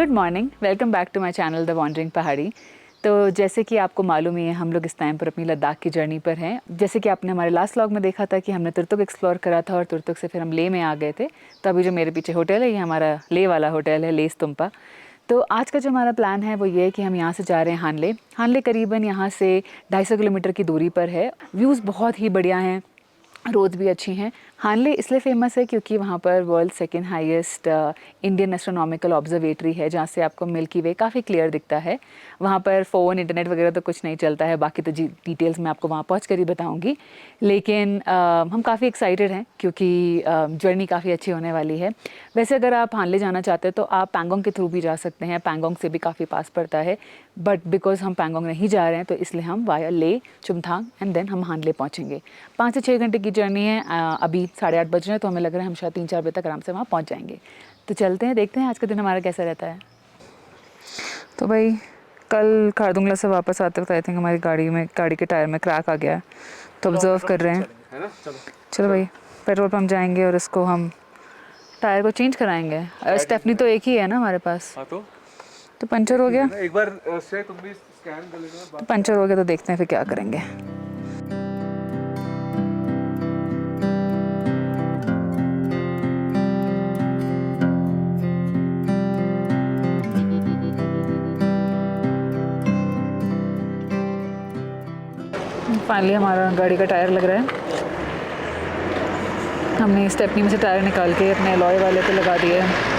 Good morning, welcome back to my channel the wandering Pahadi. तो जैसे कि आपको मालूम ही है, हम लोग इस टाइम पर अपनी लद्दाख की जर्नी पर हैं। जैसे कि आपने हमारे लास्ट व्लॉग में देखा था कि हमने तुरतुक एक्सप्लोर करा था और तुरतुक से फिर हम ले में आ गए थे। तो अभी जो मेरे पीछे होटल है, ये हमारा ले वाला होटल है, लेस तुम्पा। तो आज का जो हमारा प्लान है वो ये है कि हम यहाँ से जा रहे हैं हानले। हानले करीबन यहाँ से 250 किलोमीटर की दूरी पर है। व्यूज़ बहुत ही बढ़िया हैं, रोड भी अच्छी हैं। हानले इसलिए फेमस है क्योंकि वहाँ पर world second highest Indian astronomical observatory है, जहाँ से आपको मिल्की वे काफ़ी क्लियर दिखता है। वहाँ पर फ़ोन इंटरनेट वगैरह तो कुछ नहीं चलता है, बाकी तो डिटेल्स मैं आपको वहाँ पहुँच कर ही बताऊँगी। लेकिन हम काफ़ी एक्साइटेड हैं क्योंकि जर्नी काफ़ी अच्छी होने वाली है। वैसे अगर आप हानले जाना चाहते हैं तो आप पैंगोंग के थ्रू भी जा सकते हैं, पैंगोंग से भी काफ़ी पास पड़ता है। बट बिकॉज हम पैंगोंग नहीं जा रहे हैं तो इसलिए हम वाया ले, चुमथांग एंड देन हम हानले पहुँचेंगे। 5 से 6 घंटे की जर्नी है। अभी 8:30 बज रहे हैं तो हमें लग रहा है हम शायद 3-4 बजे तक आराम से वहाँ पहुँच जाएंगे। तो चलते हैं, देखते हैं आज का दिन हमारा कैसा रहता है। तो भाई कल खारदुंगला से वापस आते वक्त आई थिंक हमारी गाड़ी के टायर में क्रैक आ गया है, तो ऑब्जर्व कर रहे हैं। चलो भाई पेट्रोल पंप जाएंगे और इसको हम टायर को चेंज कराएंगे। स्टेफनी तो एक ही है ना हमारे पास। तो पंचर हो गया, एक बार से तुम भी स्कैन कर लेना। तो पंचर हो गया तो देखते हैं फिर क्या करेंगे। फाइनली हमारा गाड़ी का टायर लग रहा है। हमने स्टेपनी में से टायर निकाल के अपने अलॉय वाले पे लगा दिया है।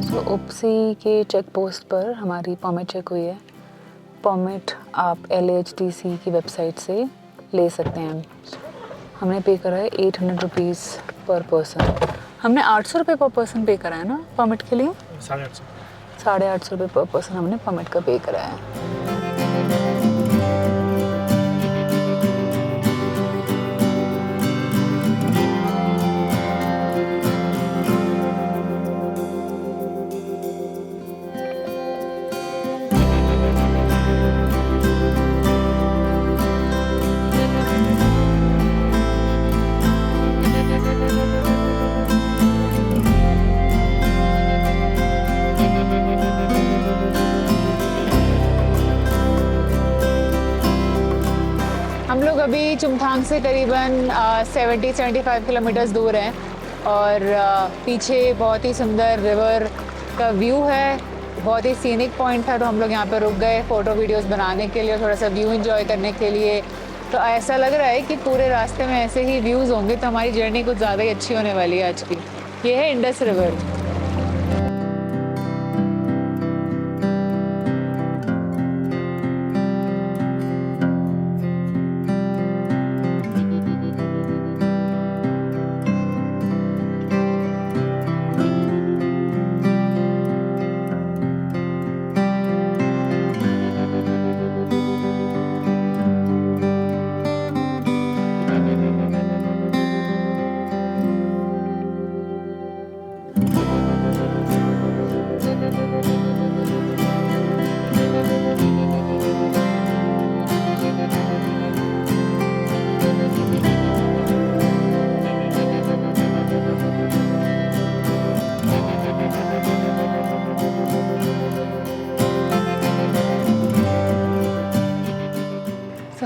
तो उपसी के चेक पोस्ट पर हमारी परमिट चेक हुई है। परमिट आप LHDC की वेबसाइट से ले सकते हैं। हमने पे करा है 800 रुपीज़ पर पर्सन। हमने 800 रुपये पर पर्सन पे करा है ना परमिट के लिए। 850 रुपये पर पर्सन हमने परमिट का पे करा है। हम लोग अभी चुमथांग से करीबन 70-75 किलोमीटर्स दूर हैं और पीछे बहुत ही सुंदर रिवर का व्यू है। बहुत ही सीनिक पॉइंट था, तो हम लोग यहाँ पर रुक गए फ़ोटो वीडियोस बनाने के लिए और थोड़ा सा व्यू एंजॉय करने के लिए। तो ऐसा लग रहा है कि पूरे रास्ते में ऐसे ही व्यूज़ होंगे, तो हमारी जर्नी कुछ ज़्यादा ही अच्छी होने वाली है आज की। ये है इंडस रिवर।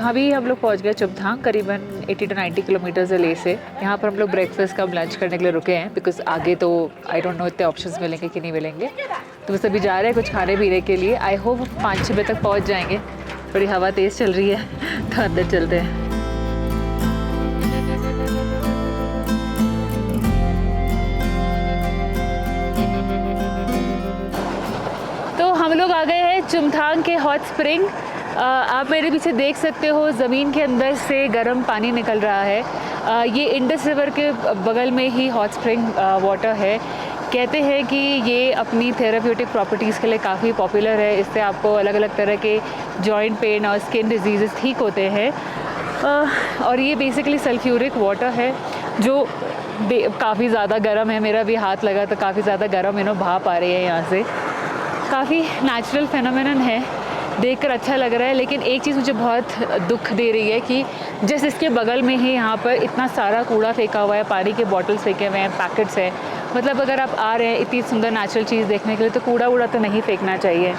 अभी हम लोग पहुंच गए चुमथांग, करीबन 80 to 90 किलोमीटर है ले से। यहाँ पर हम लोग ब्रेकफास्ट का लंच करने के लिए रुके हैं, बिकॉज आगे तो आई डोंट नो इतने ऑप्शंस मिलेंगे कि नहीं मिलेंगे। तो बस अभी जा रहे हैं कुछ खाने पीने के लिए। आई होप 5-6 बजे तक पहुँच जाएंगे। थोड़ी हवा तेज़ चल रही है तो अंदर चलते हैं। तो हम लोग आ गए हैं चुमथांग के हॉट स्प्रिंग। आप मेरे पीछे देख सकते हो, ज़मीन के अंदर से गर्म पानी निकल रहा है। ये इंडस रिवर के बगल में ही हॉट स्प्रिंग वाटर है। कहते हैं कि ये अपनी थेराप्यूटिक प्रॉपर्टीज़ के लिए काफ़ी पॉपुलर है। इससे आपको अलग अलग तरह के जॉइंट पेन और स्किन डिजीज़ ठीक होते हैं। और ये बेसिकली सल्फ्यूरिक वाटर है जो काफ़ी ज़्यादा गर्म है। मेरा भी हाथ लगा तो काफ़ी ज़्यादा गर्म भाप आ रही है यहाँ से। काफ़ी नेचुरल फेनोमेनन है देखकर अच्छा लग रहा है, लेकिन एक चीज़ मुझे बहुत दुख दे रही है कि जैसे इसके बगल में ही यहाँ पर इतना सारा कूड़ा फेंका हुआ है, पानी के बॉटल्स फेंके हुए हैं, पैकेट्स हैं। मतलब अगर आप आ रहे हैं इतनी सुंदर नेचुरल चीज़ देखने के लिए तो कूड़ा वूड़ा तो नहीं फेंकना चाहिए।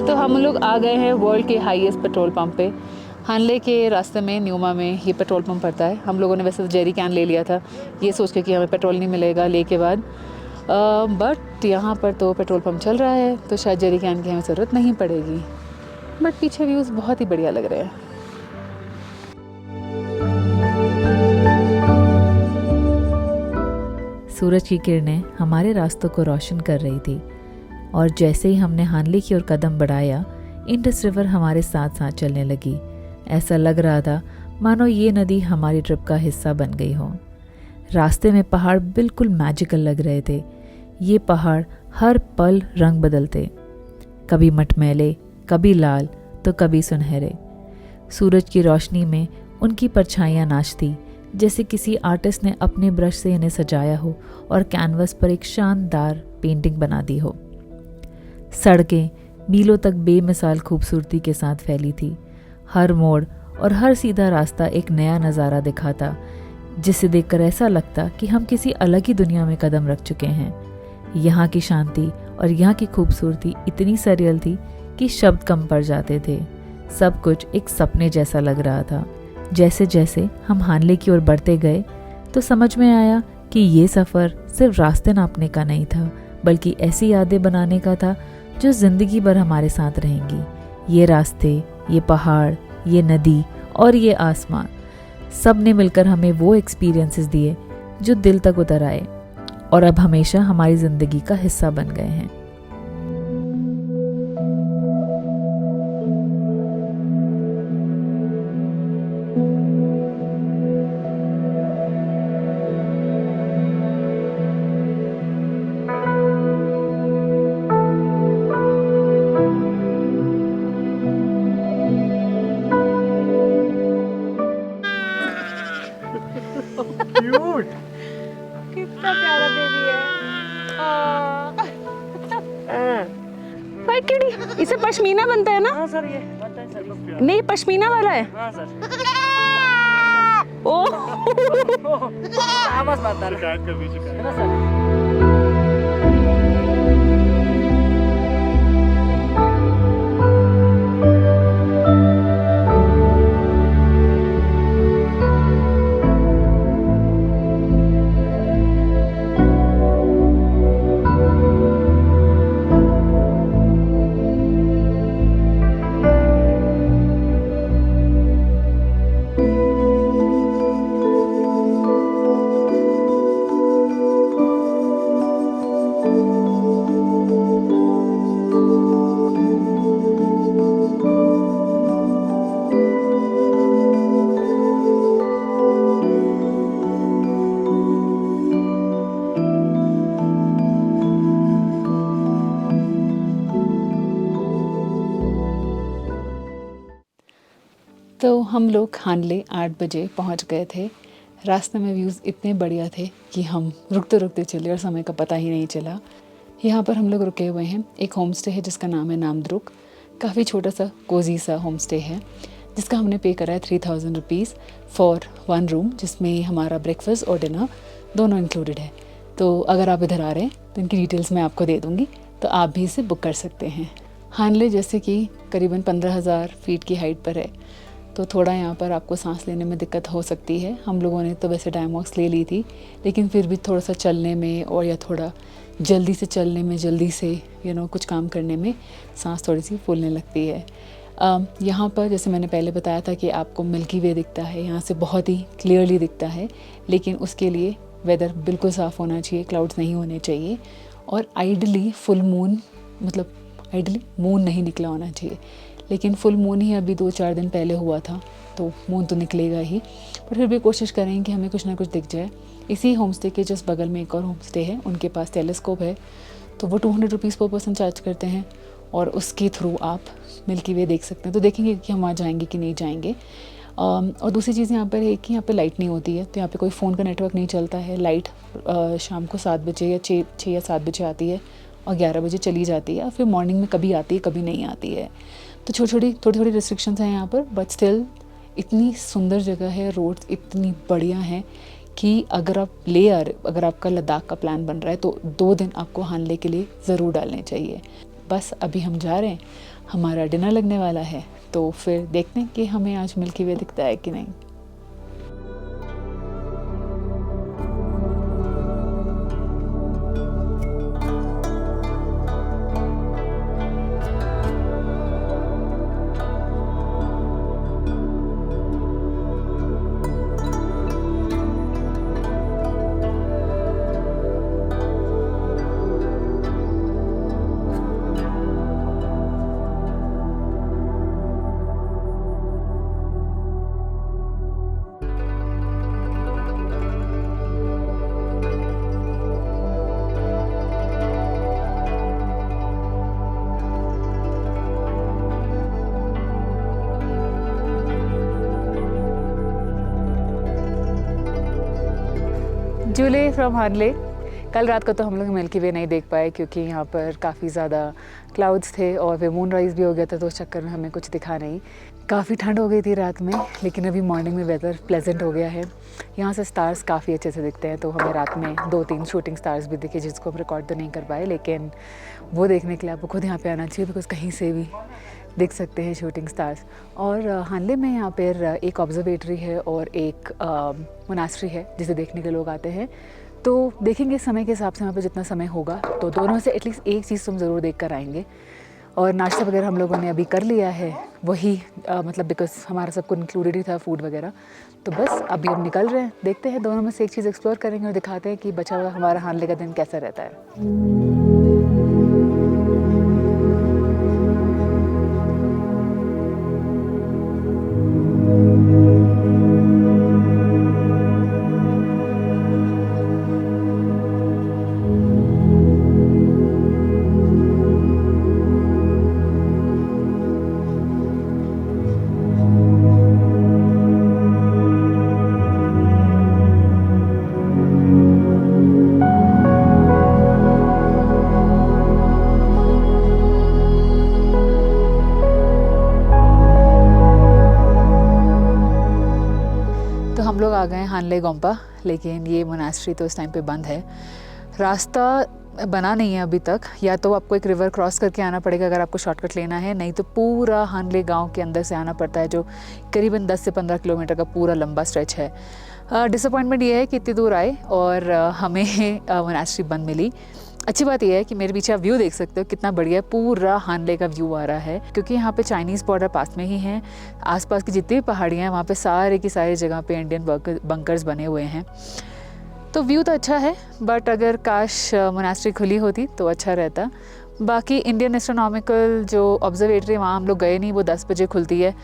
तो हम लोग आ गए हैं वर्ल्ड के हाईएस्ट पेट्रोल पंप पे। हानले के रास्ते में न्यूमा में ये पेट्रोल पंप पड़ता है। हम लोगों ने वैसे जेरी कैन ले लिया था ये सोच के कि हमें पेट्रोल नहीं मिलेगा ले के बाद, बट यहाँ पर तो पेट्रोल पंप चल रहा है तो शायद जेरी कैन की हमें ज़रूरत नहीं पड़ेगी। बट पीछे व्यूज़ बहुत ही बढ़िया लग रहे हैं। सूरज की किरणें हमारे रास्तों को रोशन कर रही थी और जैसे ही हमने हानले की ओर कदम बढ़ाया, इंडस रिवर हमारे साथ साथ चलने लगी। ऐसा लग रहा था मानो ये नदी हमारी ट्रिप का हिस्सा बन गई हो। रास्ते में पहाड़ बिल्कुल मैजिकल लग रहे थे। ये पहाड़ हर पल रंग बदलते, कभी मटमैले, कभी लाल तो कभी सुनहरे। सूरज की रोशनी में उनकी परछाइयाँ नाचती, जैसे किसी आर्टिस्ट ने अपने ब्रश से इन्हें सजाया हो और कैनवस पर एक शानदार पेंटिंग बना दी हो। सड़कें मीलों तक बेमिसाल खूबसूरती के साथ फैली थी। हर मोड़ और हर सीधा रास्ता एक नया नज़ारा दिखाता, जिसे देखकर ऐसा लगता कि हम किसी अलग ही दुनिया में कदम रख चुके हैं। यहाँ की शांति और यहाँ की खूबसूरती इतनी सरियल थी कि शब्द कम पड़ जाते थे। सब कुछ एक सपने जैसा लग रहा था। जैसे जैसे हम हानले की ओर बढ़ते गए तो समझ में आया कि ये सफ़र सिर्फ रास्ते नापने का नहीं था, बल्कि ऐसी यादें बनाने का था जो ज़िंदगी भर हमारे साथ रहेंगी। ये रास्ते, ये पहाड़, ये नदी और ये आसमान, सब ने मिलकर हमें वो एक्सपीरियंसेस दिए जो दिल तक उतर आए और अब हमेशा हमारी ज़िंदगी का हिस्सा बन गए हैं। क्यूट। कितना प्यारा बेबी है। पर क्यों इसे पश्मीना बनता है ना? हाँ सर, ये बनता है सर। नहीं, पश्मीना वाला है। हाँ सर। ओह आवाज मारता है शिकायत कर दी शिकायत। है ना सर। तो हम लोग हानले 8 बजे पहुंच गए थे। रास्ते में व्यूज़ इतने बढ़िया थे कि हम रुकते रुकते चले और समय का पता ही नहीं चला। यहाँ पर हम लोग रुके हुए हैं, एक होम स्टे है जिसका नाम है नामद्रुक। काफ़ी छोटा सा कोजी सा होम स्टे है जिसका हमने पे करा है 3000 रुपीज़ फॉर 1 रूम, जिसमें हमारा ब्रेकफास्ट और डिनर दोनों इंक्लूडेड है। तो अगर आप इधर आ रहे हैं तो इनकी डिटेल्स मैं आपको दे दूँगी, तो आप भी इसे बुक कर सकते हैं। हानले जैसे कि करीबन 15,000 फीट की हाइट पर है, तो थोड़ा यहाँ पर आपको सांस लेने में दिक्कत हो सकती है। हम लोगों ने तो वैसे डायमॉक्स ले ली थी, लेकिन फिर भी थोड़ा सा चलने में और या थोड़ा जल्दी से चलने में, जल्दी से कुछ काम करने में सांस थोड़ी सी फूलने लगती है। यहाँ पर जैसे मैंने पहले बताया था कि आपको मिल्की वे दिखता है, यहाँ से बहुत ही क्लियरली दिखता है, लेकिन उसके लिए वेदर बिल्कुल साफ़ होना चाहिए, क्लाउड्स नहीं होने चाहिए, और आइडली फुल मून, मतलब आइडली मून नहीं निकला होना चाहिए, लेकिन फुल मून ही अभी 2-4 दिन पहले हुआ था, तो मून तो निकलेगा ही, पर फिर भी कोशिश करेंगे कि हमें कुछ ना कुछ दिख जाए। इसी होम स्टे के जस्ट बगल में एक और होम स्टे है, उनके पास टेलीस्कोप है, तो वो 200 रुपीज़ पर पर्सन चार्ज करते हैं और उसके थ्रू आप मिल्की वे देख सकते हैं। तो देखेंगे कि हम वहाँ जाएंगे कि नहीं जाएंगे। और दूसरी चीज़ यहाँ पर है कि यहाँ पे लाइट नहीं होती है, तो यहाँ पे कोई फ़ोन का नेटवर्क नहीं चलता है। लाइट शाम को 7 बजे या 6 या 7 बजे आती है और 11 बजे चली जाती है, फिर मॉर्निंग में कभी आती है कभी नहीं आती है। तो थोड़ी रिस्ट्रिक्शंस हैं यहाँ पर, बट स्टिल इतनी सुंदर जगह है, रोड्स इतनी बढ़िया हैं कि अगर आपका लद्दाख का प्लान बन रहा है तो 2 दिन आपको हानले के लिए ज़रूर डालने चाहिए। बस अभी हम जा रहे हैं, हमारा डिनर लगने वाला है, तो फिर देखते हैं कि हमें आज मिल्की वे दिखता है कि नहीं। जूले फ्रॉम हानले। कल रात को तो हम लोग मिल्की वे नहीं देख पाए क्योंकि यहाँ पर काफ़ी ज़्यादा क्लाउड्स थे और फिर मून राइज़ भी हो गया था, तो उस चक्कर में हमें कुछ दिखा नहीं। काफ़ी ठंड हो गई थी रात में, लेकिन अभी मॉर्निंग में वेदर प्लेजेंट हो गया है। यहाँ से स्टार्स काफ़ी अच्छे से दिखते हैं, तो हमें रात में 2-3 शूटिंग स्टार्स भी दिखे जिसको हम रिकॉर्ड तो नहीं कर पाए, लेकिन वो देखने के लिए आपको खुद यहाँ पे आना चाहिए, बिकॉज़ कहीं से भी दिख सकते हैं शूटिंग स्टार्स। और हानले में यहाँ पर एक ऑब्जर्वेटरी है और एक मोनास्ट्री है जिसे देखने के लोग आते हैं। तो देखेंगे समय के हिसाब से, वहाँ पे जितना समय होगा तो दोनों से एटलीस्ट एक चीज़ तुम ज़रूर देख कर आएंगे। और नाश्ता वगैरह हम लोगों ने अभी कर लिया है, वही मतलब बिकॉज हमारा सब कुछ इंक्लूडेड ही था, फूड वगैरह। तो बस अभी हम निकल रहे हैं, देखते हैं दोनों में से एक चीज़ एक्सप्लोर करेंगे और दिखाते हैं कि बचा हुआ हमारा हानले का दिन कैसा रहता है। हम लोग आ गए हानले गोम्पा, लेकिन ये मोनास्ट्री तो इस टाइम पे बंद है। रास्ता बना नहीं है अभी तक, या तो आपको एक रिवर क्रॉस करके आना पड़ेगा अगर आपको शॉर्टकट लेना है, नहीं तो पूरा हानले गांव के अंदर से आना पड़ता है, जो करीबन 10 से 15 किलोमीटर का पूरा लंबा स्ट्रेच है। डिसअपॉइंटमेंट ये है कि इतनी दूर आए और हमें मोनास्ट्री बंद मिली। अच्छी बात यह है कि मेरे पीछे आप व्यू देख सकते हो कितना बढ़िया है, पूरा हानले का व्यू आ रहा है, क्योंकि यहाँ पे चाइनीज़ बॉर्डर पास में ही है। आसपास की जितनी भी पहाड़ियाँ हैं वहाँ पे सारे की सारी जगह पे इंडियन बंकर्स बने हुए हैं। तो व्यू तो अच्छा है, बट अगर काश मोनास्ट्री खुली होती तो अच्छा रहता। बाकी इंडियन एस्ट्रोनॉमिकल जो ऑब्जर्वेटरी वहाँ हम लोग गए नहीं, वो 10 बजे खुलती है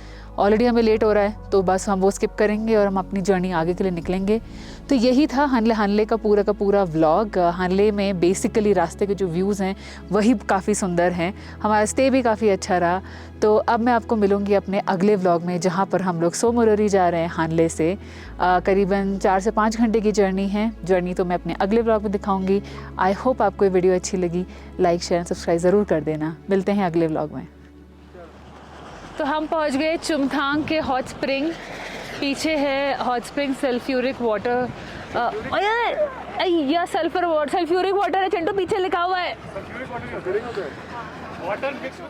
ऑलरेडी हमें लेट हो रहा है, तो बस हम वो स्किप करेंगे और हम अपनी जर्नी आगे के लिए निकलेंगे। तो यही था हानले का पूरा व्लॉग। हानले में बेसिकली रास्ते के जो व्यूज़ हैं वही काफ़ी सुंदर हैं, हमारा स्टे भी काफ़ी अच्छा रहा। तो अब मैं आपको मिलूँगी अपने अगले व्लॉग में, जहाँ पर हम लोग सो मोरिरी जा रहे हैं हानले से। करीबन 4 से 5 घंटे की जर्नी है। जर्नी तो मैं अपने अगले व्लॉग में दिखाऊंगी। आई होप आपको ये वीडियो अच्छी लगी। लाइक शेयर सब्सक्राइब ज़रूर कर देना। मिलते हैं अगले व्लॉग में। तो हम पहुंच गए चुमथांग के हॉट स्प्रिंग। पीछे है हॉट स्प्रिंग सल्फ्यूरिक वाटर, या सल्फ्यूरिक वाटर है चिंटू, पीछे लिखा हुआ है। Water mix